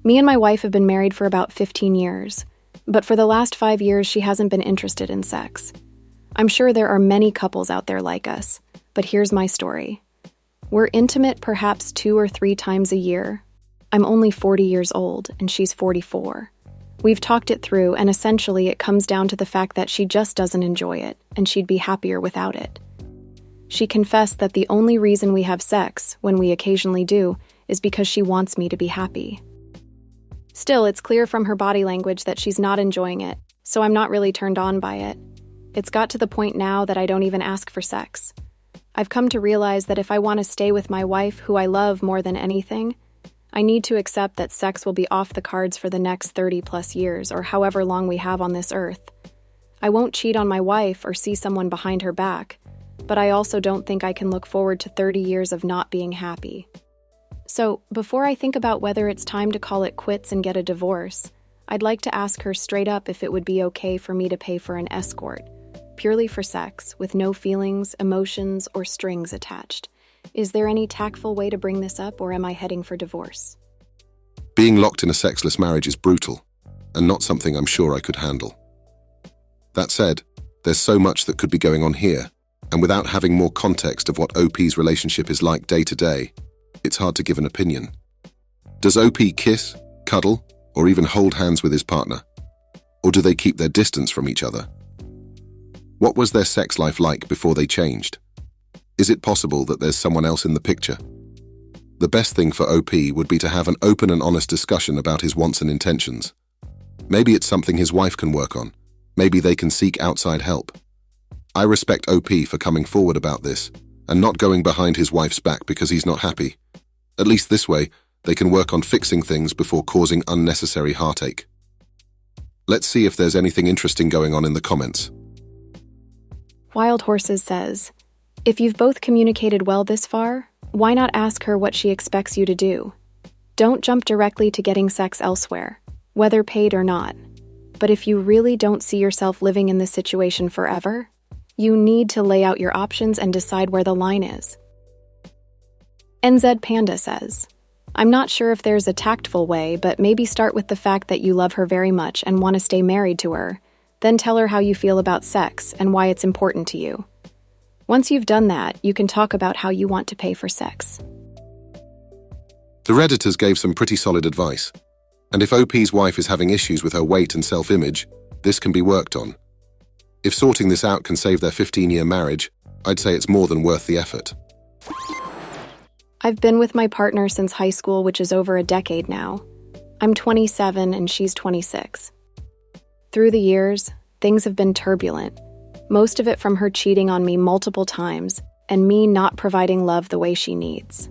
Me and my wife have been married for about 15 years, but for the last 5 years she hasn't been interested in sex. I'm sure there are many couples out there like us, but here's my story. We're intimate perhaps 2 or 3 times a year. I'm only 40 years old, and she's 44. We've talked it through, and essentially it comes down to the fact that she just doesn't enjoy it, and she'd be happier without it. She confessed that the only reason we have sex, when we occasionally do, is because she wants me to be happy. Still, it's clear from her body language that she's not enjoying it, so I'm not really turned on by it. It's got to the point now that I don't even ask for sex. I've come to realize that if I want to stay with my wife, who I love more than anything, I need to accept that sex will be off the cards for the next 30+ years, or however long we have on this earth. I won't cheat on my wife or see someone behind her back, but I also don't think I can look forward to 30 years of not being happy. So, before I think about whether it's time to call it quits and get a divorce, I'd like to ask her straight up if it would be okay for me to pay for an escort, purely for sex, with no feelings, emotions, or strings attached. Is there any tactful way to bring this up, or am I heading for divorce? Being locked in a sexless marriage is brutal, and not something I'm sure I could handle. That said, there's so much that could be going on here, and without having more context of what OP's relationship is like day to day, it's hard to give an opinion. Does OP kiss, cuddle, or even hold hands with his partner? Or do they keep their distance from each other? What was their sex life like before they changed? Is it possible that there's someone else in the picture? The best thing for OP would be to have an open and honest discussion about his wants and intentions. Maybe it's something his wife can work on. Maybe they can seek outside help. I respect OP for coming forward about this and not going behind his wife's back because he's not happy. At least this way, they can work on fixing things before causing unnecessary heartache. Let's see if there's anything interesting going on in the comments. Wild Horses says, if you've both communicated well this far, why not ask her what she expects you to do? Don't jump directly to getting sex elsewhere, whether paid or not. But if you really don't see yourself living in this situation forever, you need to lay out your options and decide where the line is. NZ Panda says, I'm not sure if there's a tactful way, but maybe start with the fact that you love her very much and want to stay married to her. Then tell her how you feel about sex and why it's important to you. Once you've done that, you can talk about how you want to pay for sex. The Redditors gave some pretty solid advice. And if OP's wife is having issues with her weight and self-image, this can be worked on. If sorting this out can save their 15-year marriage, I'd say it's more than worth the effort. I've been with my partner since high school, which is over a decade now. I'm 27 and she's 26. Through the years, things have been turbulent. Most of it from her cheating on me multiple times and me not providing love the way she needs.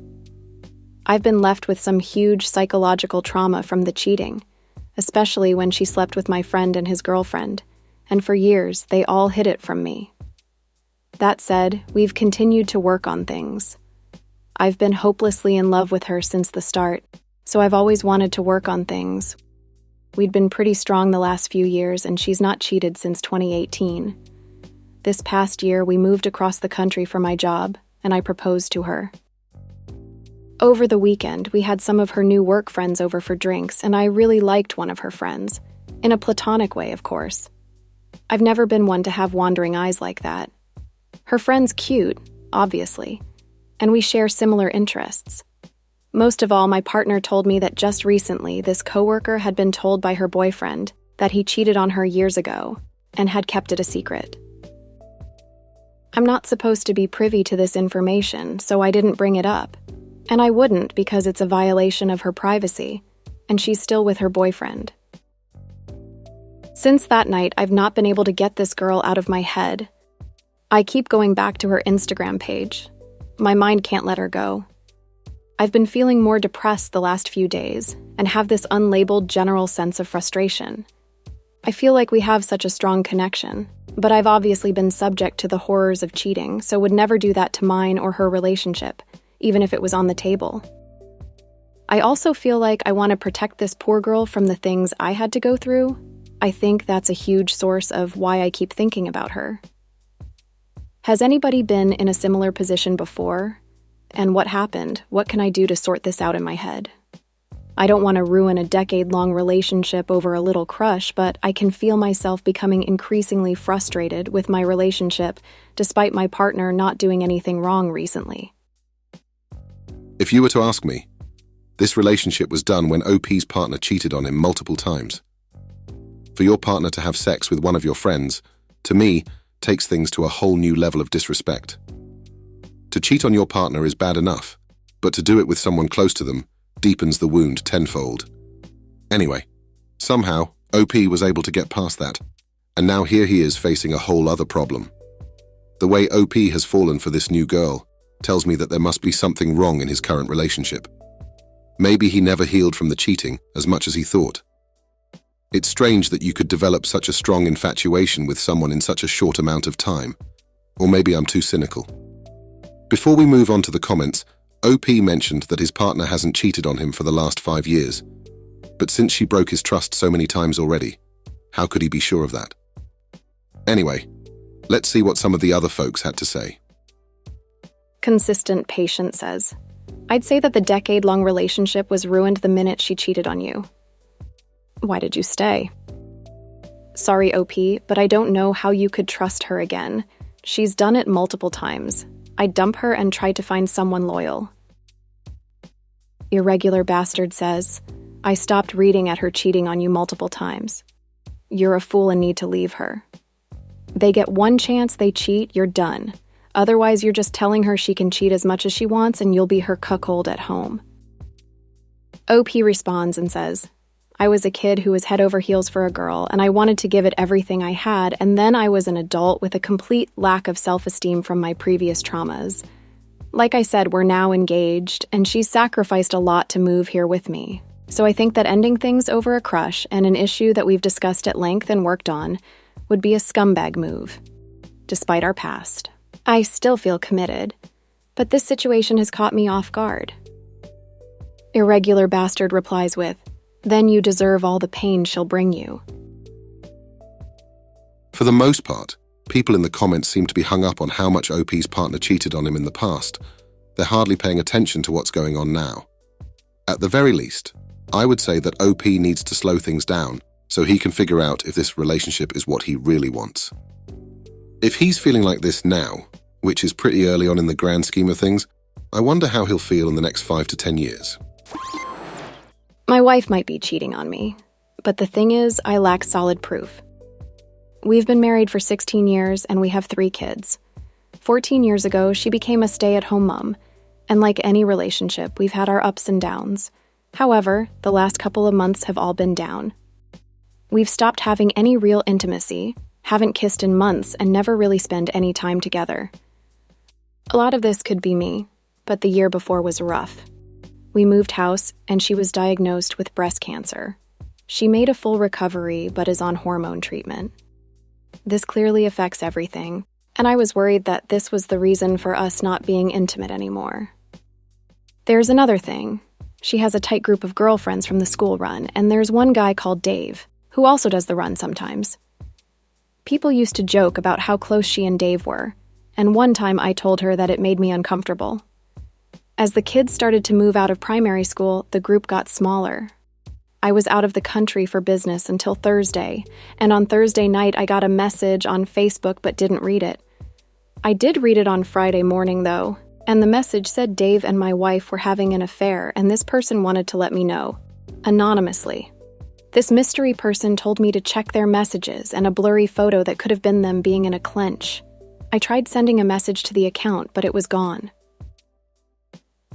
I've been left with some huge psychological trauma from the cheating, especially when she slept with my friend and his girlfriend, and for years they all hid it from me. That said, we've continued to work on things. I've been hopelessly in love with her since the start, so I've always wanted to work on things. We'd been pretty strong the last few years, and she's not cheated since 2018. This past year, we moved across the country for my job, and I proposed to her. Over the weekend, we had some of her new work friends over for drinks, and I really liked one of her friends. In a platonic way, of course. I've never been one to have wandering eyes like that. Her friend's cute, obviously, and we share similar interests. Most of all, my partner told me that just recently, this coworker had been told by her boyfriend that he cheated on her years ago and had kept it a secret. I'm not supposed to be privy to this information, so I didn't bring it up. And I wouldn't because it's a violation of her privacy, and she's still with her boyfriend. Since that night, I've not been able to get this girl out of my head. I keep going back to her Instagram page. My mind can't let her go. I've been feeling more depressed the last few days and have this unlabeled general sense of frustration. I feel like we have such a strong connection, but I've obviously been subject to the horrors of cheating, so would never do that to mine or her relationship, even if it was on the table. I also feel like I want to protect this poor girl from the things I had to go through. I think that's a huge source of why I keep thinking about her. Has anybody been in a similar position before? And what happened? What can I do to sort this out in my head? I don't want to ruin a decade-long relationship over a little crush, but I can feel myself becoming increasingly frustrated with my relationship despite my partner not doing anything wrong recently. If you were to ask me, this relationship was done when OP's partner cheated on him multiple times. For your partner to have sex with one of your friends, to me, takes things to a whole new level of disrespect. To cheat on your partner is bad enough, but to do it with someone close to them deepens the wound tenfold. Anyway, somehow, OP was able to get past that, and now here he is facing a whole other problem. The way OP has fallen for this new girl tells me that there must be something wrong in his current relationship. Maybe he never healed from the cheating as much as he thought. It's strange that you could develop such a strong infatuation with someone in such a short amount of time. Or maybe I'm too cynical. Before we move on to the comments, OP mentioned that his partner hasn't cheated on him for the last 5 years. But since she broke his trust so many times already, how could he be sure of that? Anyway, let's see what some of the other folks had to say. Consistent Patient says, I'd say that the decade-long relationship was ruined the minute she cheated on you. Why did you stay? Sorry, OP, but I don't know how you could trust her again. She's done it multiple times. I'd dump her and try to find someone loyal. Irregular Bastard says, I stopped reading at her cheating on you multiple times. You're a fool and need to leave her. They get one chance they cheat, you're done. Otherwise, you're just telling her she can cheat as much as she wants and you'll be her cuckold at home. OP responds and says, I was a kid who was head over heels for a girl, and I wanted to give it everything I had, and then I was an adult with a complete lack of self-esteem from my previous traumas. Like I said, we're now engaged, and she's sacrificed a lot to move here with me. So I think that ending things over a crush and an issue that we've discussed at length and worked on would be a scumbag move. Despite our past, I still feel committed, but this situation has caught me off guard. Irregular Bastard replies with, then you deserve all the pain she'll bring you. For the most part, people in the comments seem to be hung up on how much OP's partner cheated on him in the past. They're hardly paying attention to what's going on now. At the very least, I would say that OP needs to slow things down so he can figure out if this relationship is what he really wants. If he's feeling like this now, which is pretty early on in the grand scheme of things, I wonder how he'll feel in the next 5 to 10 years. My wife might be cheating on me, but the thing is, I lack solid proof. We've been married for 16 years and we have 3 kids. 14 years ago, she became a stay-at-home mom, and like any relationship, we've had our ups and downs. However, the last couple of months have all been down. We've stopped having any real intimacy, haven't kissed in months, and never really spent any time together. A lot of this could be me, but the year before was rough. We moved house, and she was diagnosed with breast cancer. She made a full recovery, but is on hormone treatment. This clearly affects everything, and I was worried that this was the reason for us not being intimate anymore. There's another thing. She has a tight group of girlfriends from the school run, and there's one guy called Dave, who also does the run sometimes. People used to joke about how close she and Dave were, and one time I told her that it made me uncomfortable. As the kids started to move out of primary school, the group got smaller. I was out of the country for business until Thursday, and on Thursday night I got a message on Facebook but didn't read it. I did read it on Friday morning, though, and the message said Dave and my wife were having an affair, and this person wanted to let me know, anonymously. This mystery person told me to check their messages and a blurry photo that could have been them being in a clench. I tried sending a message to the account, but it was gone.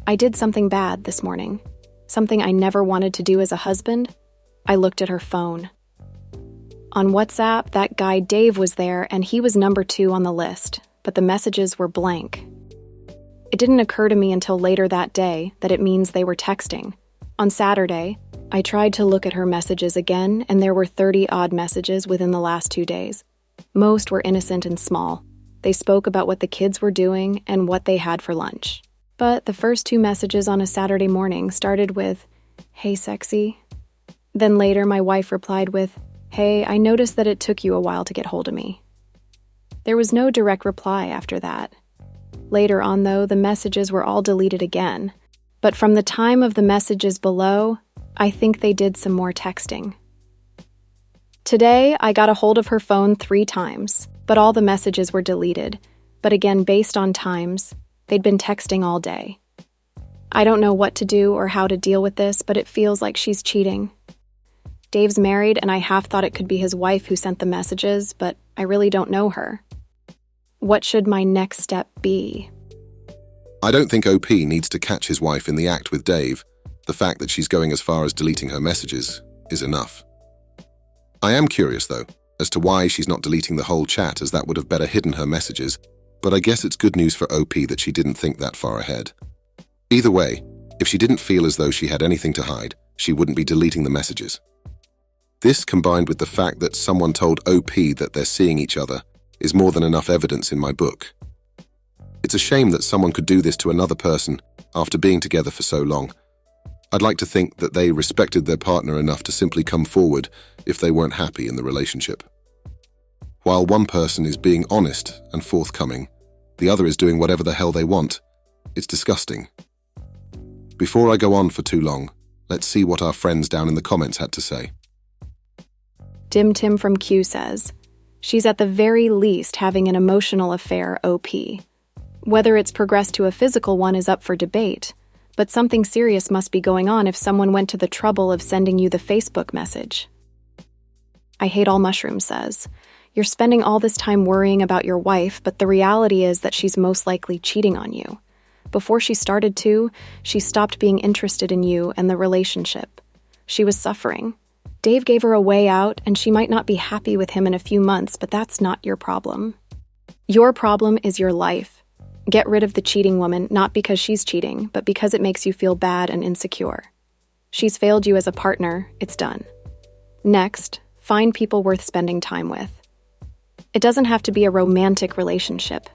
I did something bad this morning, something I never wanted to do as a husband. I looked at her phone. On WhatsApp, that guy Dave was there, and he was number 2 on the list, but the messages were blank. It didn't occur to me until later that day that it means they were texting. On Saturday, I tried to look at her messages again, and there were 30-odd messages within the last 2 days. Most were innocent and small. They spoke about what the kids were doing and what they had for lunch. But the first 2 messages on a Saturday morning started with, "Hey, sexy." Then later, my wife replied with, "Hey, I noticed that it took you a while to get hold of me." There was no direct reply after that. Later on, though, the messages were all deleted again. But from the time of the messages below, I think they did some more texting. Today, I got a hold of her phone 3 times, but all the messages were deleted. But again, based on times, they'd been texting all day. I don't know what to do or how to deal with this, but it feels like she's cheating. Dave's married, and I half thought it could be his wife who sent the messages, but I really don't know her. What should my next step be? I don't think OP needs to catch his wife in the act with Dave. The fact that she's going as far as deleting her messages is enough. I am curious, though, as to why she's not deleting the whole chat, as that would have better hidden her messages, but I guess it's good news for OP that she didn't think that far ahead. Either way, if she didn't feel as though she had anything to hide, she wouldn't be deleting the messages. This, combined with the fact that someone told OP that they're seeing each other, is more than enough evidence in my book. It's a shame that someone could do this to another person after being together for so long. I'd like to think that they respected their partner enough to simply come forward if they weren't happy in the relationship. While one person is being honest and forthcoming, the other is doing whatever the hell they want. It's disgusting. Before I go on for too long, let's see what our friends down in the comments had to say. Dim Tim from Q says, she's at the very least having an emotional affair, OP. Whether it's progressed to a physical one is up for debate, but something serious must be going on if someone went to the trouble of sending you the Facebook message. I Hate All Mushrooms says, you're spending all this time worrying about your wife, but the reality is that she's most likely cheating on you. Before she started to, she stopped being interested in you and the relationship. She was suffering. Dave gave her a way out, and she might not be happy with him in a few months, but that's not your problem. Your problem is your life. Get rid of the cheating woman, not because she's cheating, but because it makes you feel bad and insecure. She's failed you as a partner, it's done. Next, find people worth spending time with. It doesn't have to be a romantic relationship,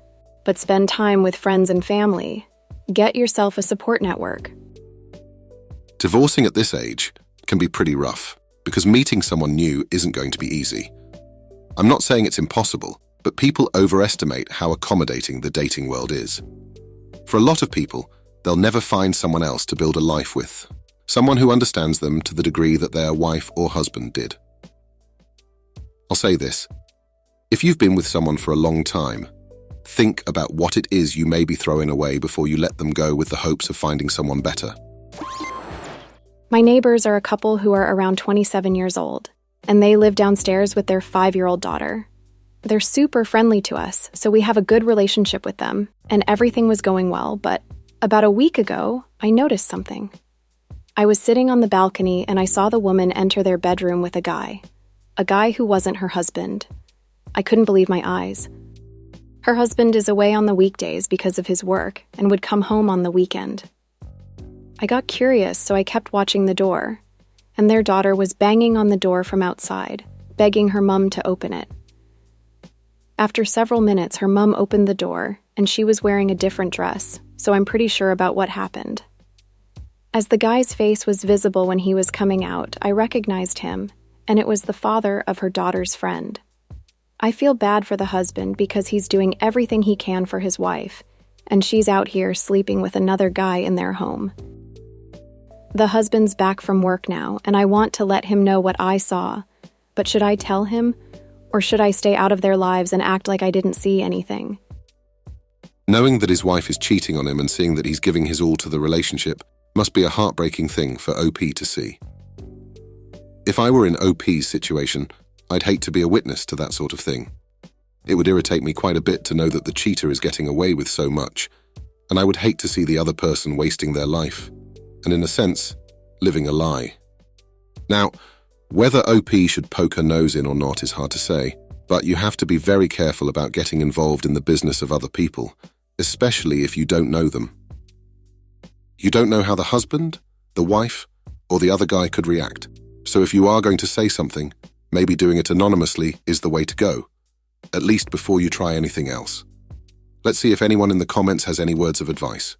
but spend time with friends and family. Get yourself a support network. Divorcing at this age can be pretty rough, because meeting someone new isn't going to be easy. I'm not saying it's impossible, but people overestimate how accommodating the dating world is. For a lot of people, they'll never find someone else to build a life with, someone who understands them to the degree that their wife or husband did. I'll say this. If you've been with someone for a long time, think about what it is you may be throwing away before you let them go with the hopes of finding someone better. My neighbors are a couple who are around 27 years old, and they live downstairs with their 5-year-old daughter. They're super friendly to us, so we have a good relationship with them, and everything was going well, but about a week ago, I noticed something. I was sitting on the balcony and I saw the woman enter their bedroom with a guy who wasn't her husband. I couldn't believe my eyes. Her husband is away on the weekdays because of his work and would come home on the weekend. I got curious, so I kept watching the door, and their daughter was banging on the door from outside, begging her mum to open it. After several minutes, her mum opened the door, and she was wearing a different dress, so I'm pretty sure about what happened. As the guy's face was visible when he was coming out, I recognized him, and it was the father of her daughter's friend. I feel bad for the husband because he's doing everything he can for his wife, and she's out here sleeping with another guy in their home. The husband's back from work now, and I want to let him know what I saw, but should I tell him? Or should I stay out of their lives and act like I didn't see anything? Knowing that his wife is cheating on him and seeing that he's giving his all to the relationship must be a heartbreaking thing for OP to see. If I were in OP's situation, I'd hate to be a witness to that sort of thing. It would irritate me quite a bit to know that the cheater is getting away with so much, and I would hate to see the other person wasting their life, and in a sense, living a lie. Now, whether OP should poke her nose in or not is hard to say, but you have to be very careful about getting involved in the business of other people, especially if you don't know them. You don't know how the husband, the wife, or the other guy could react, so if you are going to say something, maybe doing it anonymously is the way to go, at least before you try anything else. Let's see if anyone in the comments has any words of advice.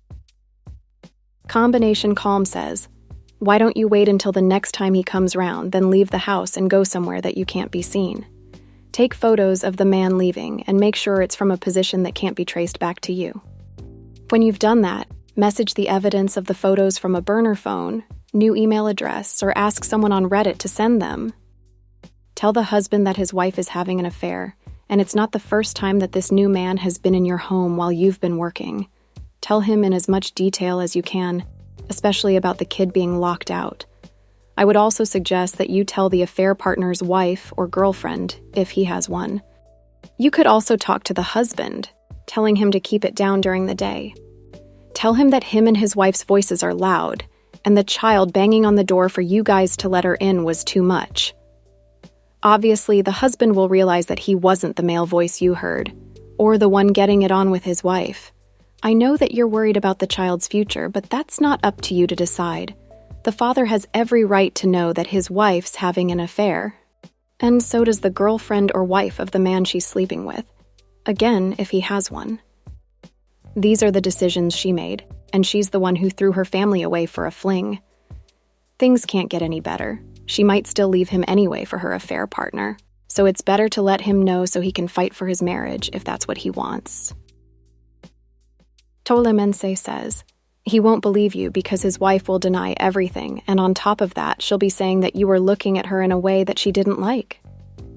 Combination Calm says, why don't you wait until the next time he comes round, then leave the house and go somewhere that you can't be seen? Take photos of the man leaving and make sure it's from a position that can't be traced back to you. When you've done that, Message the evidence of the photos from a burner phone, new email address, or ask someone on Reddit to send them. Tell the husband that his wife is having an affair, and it's not the first time that this new man has been in your home while you've been working. Tell him in as much detail as you can, especially about the kid being locked out. I would also suggest that you tell the affair partner's wife or girlfriend, if he has one. You could also talk to the husband, telling him to keep it down during the day. Tell him that him and his wife's voices are loud, and the child banging on the door for you guys to let her in was too much. Obviously, the husband will realize that he wasn't the male voice you heard, or the one getting it on with his wife. I know that you're worried about the child's future, but that's not up to you to decide. The father has every right to know that his wife's having an affair, and so does the girlfriend or wife of the man she's sleeping with. Again, if he has one. These are the decisions she made, and she's the one who threw her family away for a fling. Things can't get any better. She might still leave him anyway for her affair partner, so it's better to let him know so he can fight for his marriage if that's what he wants. Tolemense says, he won't believe you because his wife will deny everything, and on top of that, she'll be saying that you were looking at her in a way that she didn't like.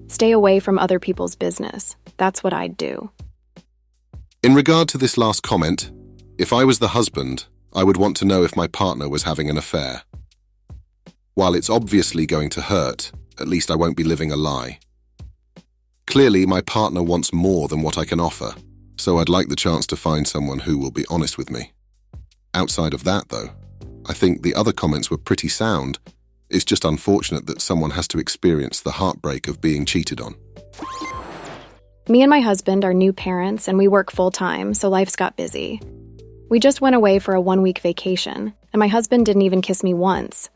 Stay away from other people's business. That's what I'd do. In regard to this last comment, if I was the husband, I would want to know if my partner was having an affair. While it's obviously going to hurt, at least I won't be living a lie. Clearly, my partner wants more than what I can offer, so I'd like the chance to find someone who will be honest with me. Outside of that, though, I think the other comments were pretty sound. It's just unfortunate that someone has to experience the heartbreak of being cheated on. Me and my husband are new parents and we work full-time, so life's got busy. We just went away for a 1-week vacation, and my husband didn't even kiss me once.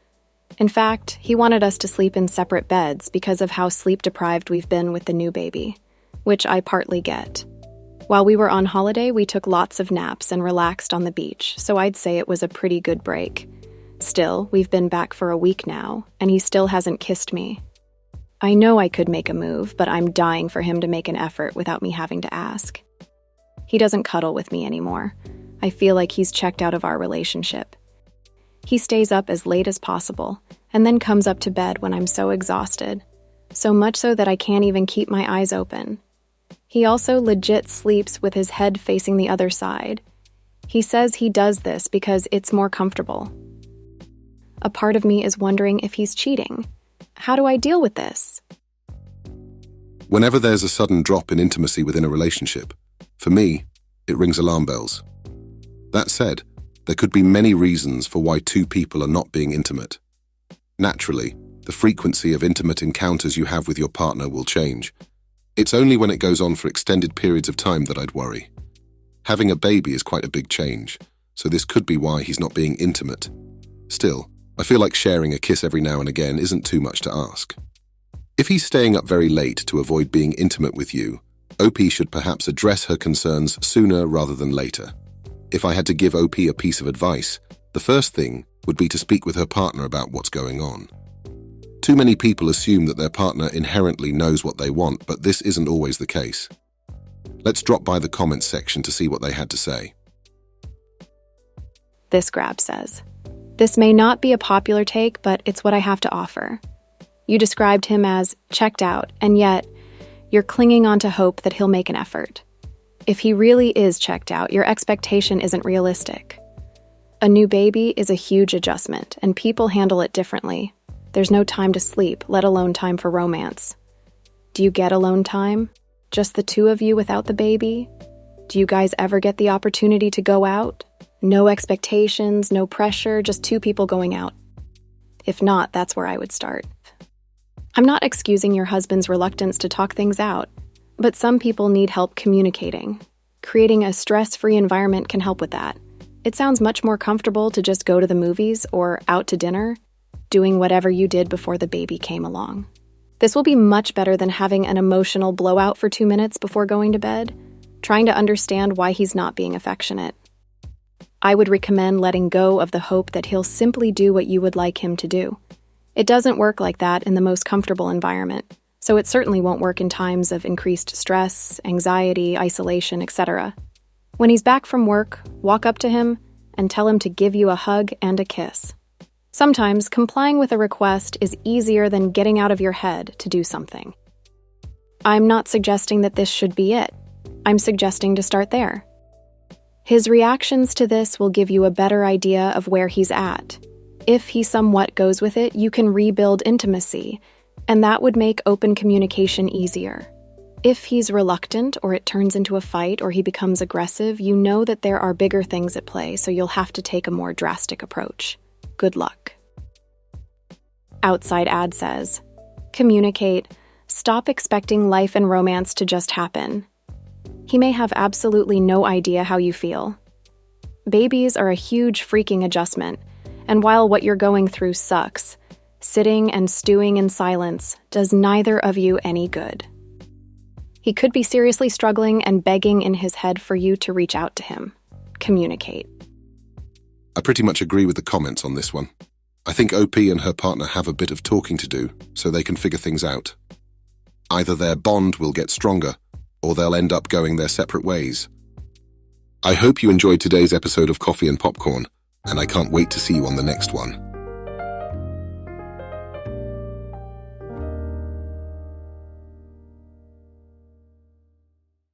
In fact, he wanted us to sleep in separate beds because of how sleep-deprived we've been with the new baby, which I partly get. While we were on holiday, we took lots of naps and relaxed on the beach, so I'd say it was a pretty good break. Still, we've been back for a week now, and he still hasn't kissed me. I know I could make a move, but I'm dying for him to make an effort without me having to ask. He doesn't cuddle with me anymore. I feel like he's checked out of our relationship. He stays up as late as possible, and then comes up to bed when I'm so exhausted. So much so that I can't even keep my eyes open. He also legit sleeps with his head facing the other side. He says he does this because it's more comfortable. A part of me is wondering if he's cheating. How do I deal with this? Whenever there's a sudden drop in intimacy within a relationship, for me, it rings alarm bells. That said, there could be many reasons for why two people are not being intimate. Naturally, the frequency of intimate encounters you have with your partner will change. It's only when it goes on for extended periods of time that I'd worry. Having a baby is quite a big change, so this could be why he's not being intimate. Still, I feel like sharing a kiss every now and again isn't too much to ask. If he's staying up very late to avoid being intimate with you, OP should perhaps address her concerns sooner rather than later. If I had to give OP a piece of advice, the first thing would be to speak with her partner about what's going on. Too many people assume that their partner inherently knows what they want, but this isn't always the case. Let's drop by the comments section to see what they had to say. This grab says, "This may not be a popular take, but it's what I have to offer. You described him as checked out, and yet you're clinging on to hope that he'll make an effort. If he really is checked out, your expectation isn't realistic. A new baby is a huge adjustment, and people handle it differently. There's no time to sleep, let alone time for romance. Do you get alone time? Just the two of you without the baby? Do you guys ever get the opportunity to go out? No expectations, no pressure, just two people going out. If not, that's where I would start." I'm not excusing your husband's reluctance to talk things out, but some people need help communicating. Creating a stress-free environment can help with that. It sounds much more comfortable to just go to the movies or out to dinner, doing whatever you did before the baby came along. This will be much better than having an emotional blowout for 2 minutes before going to bed, trying to understand why he's not being affectionate. I would recommend letting go of the hope that he'll simply do what you would like him to do. It doesn't work like that in the most comfortable environment, so it certainly won't work in times of increased stress, anxiety, isolation, etc. When he's back from work, walk up to him, and tell him to give you a hug and a kiss. Sometimes complying with a request is easier than getting out of your head to do something. I'm not suggesting that this should be it. I'm suggesting to start there. His reactions to this will give you a better idea of where he's at. If he somewhat goes with it, you can rebuild intimacy, and that would make open communication easier. If he's reluctant, or it turns into a fight, or he becomes aggressive, you know that there are bigger things at play, so you'll have to take a more drastic approach. Good luck. Outside ad says, communicate. Stop expecting life and romance to just happen. He may have absolutely no idea how you feel. Babies are a huge freaking adjustment, and while what you're going through sucks, sitting and stewing in silence does neither of you any good. He could be seriously struggling and begging in his head for you to reach out to him. Communicate. I pretty much agree with the comments on this one. I think OP and her partner have a bit of talking to do so they can figure things out. Either their bond will get stronger, or they'll end up going their separate ways. I hope you enjoyed today's episode of Coffee and Popcorn, and I can't wait to see you on the next one.